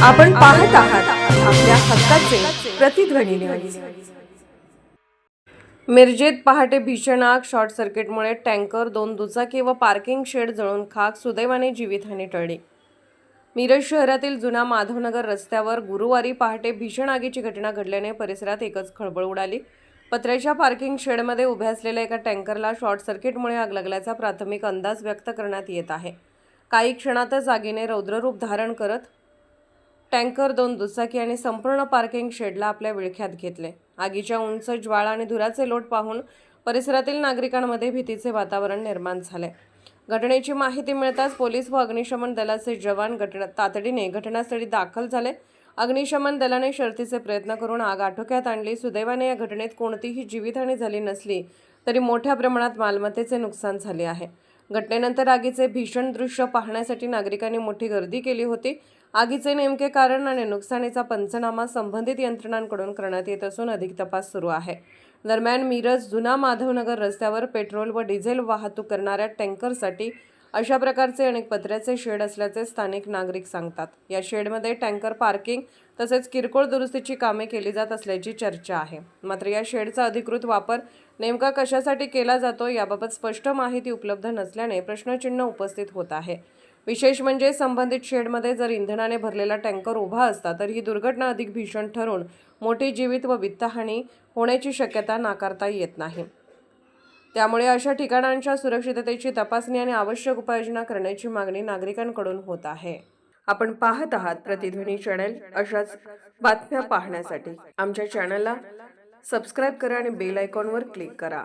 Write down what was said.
आपण पाहत आहात आपल्या हक्काचे प्रतिध्वनी न्यूज। मिरजेत पहाटे भीषण आग, शॉर्ट सर्किटमुळे टँकर, 2 दुचाकी व पार्किंग शेड जळून खाक, सुदैवाने जीवितहानी टळली। मिरज शहरातील जुना माधवनगर रस्त्यावर गुरुवारी पहाटे भीषण आगीची घटना घडल्याने परिसरात एकच खळबळ उडाली। पत्र्याच्या पार्किंग शेडमध्ये उभ्या असलेल्या एका टँकरला शॉर्ट सर्किटमुळे आग लागल्याचा प्राथमिक अंदाज व्यक्त करण्यात येत आहे। काही क्षणातच आगीने रौद्ररूप धारण करत टँकर, 2 दुचाकी आणि संपूर्ण पार्किंग शेडला आपल्या विळख्यात घेतले। आगीच्या उंच ज्वाळा आणि धुराचे लोट पाहून परिसरातील नागरिकांमध्ये भीतीचे वातावरण निर्माण झाले। घटनेची माहिती मिळताच पोलीस व अग्निशमन दलाचे जवान तातडीने घटनास्थळी दाखल झाले। अग्निशमन दलाने शर्थीचे प्रयत्न करून आग आटोक्यात आणली। सुदैवाने या घटनेत कोणतीही जीवितहानी झाली नसली तरी मोठ्या प्रमाणात मालमत्तेचे नुकसान झाले आहे। घटनेनंतर आगीचे भीषण दृश्य पाहण्यासाठी नागरिकांनी मोठी गर्दी केली होती। आगीचे नेमके कारण आणि नुकसानीचा पंचनामा संबंधित यंत्रणांकडून करण्यात येत असून अधिक तपास सुरू आहे। दरम्यान मिरज जुना माधवनगर रस्त्यावर पेट्रोल व डिझेल वाहतूक करणाऱ्या टँकरसाठी अशा प्रकारचे अनेक पत्र्याचे शेड असल्याचे स्थानिक नागरिक सांगतात। या शेडमध्ये टँकर पार्किंग तसेच किरकोळ दुरुस्तीची कामे केली जात असल्याची चर्चा आहे। मात्र या शेडचा अधिकृत वापर नेमका कशासाठी केला जातो याबाबत स्पष्ट माहिती उपलब्ध नसल्याने प्रश्नचिन्ह उपस्थित होत आहे। विशेष म्हणजे संबंधित शेडमध्ये जर इंधनाने भरलेला टँकर उभा असता तर ही दुर्घटना अधिक भीषण ठरून मोठी जीवित व वित्तहानी होण्याची शक्यता नाकारता येत नाही। त्यामुळे अशा ठिकाणांच्या सुरक्षिततेची तपासणी आणि आवश्यक उपाययोजना करण्याची मागणी नागरिकांकडून होत आहे। आपण पाहत आहात प्रतिध्वनी चॅनल। अशाच बातम्या पाहण्यासाठी आमच्या चॅनलला सबस्क्राइब करा आणि बेल आयकॉनवर क्लिक करा।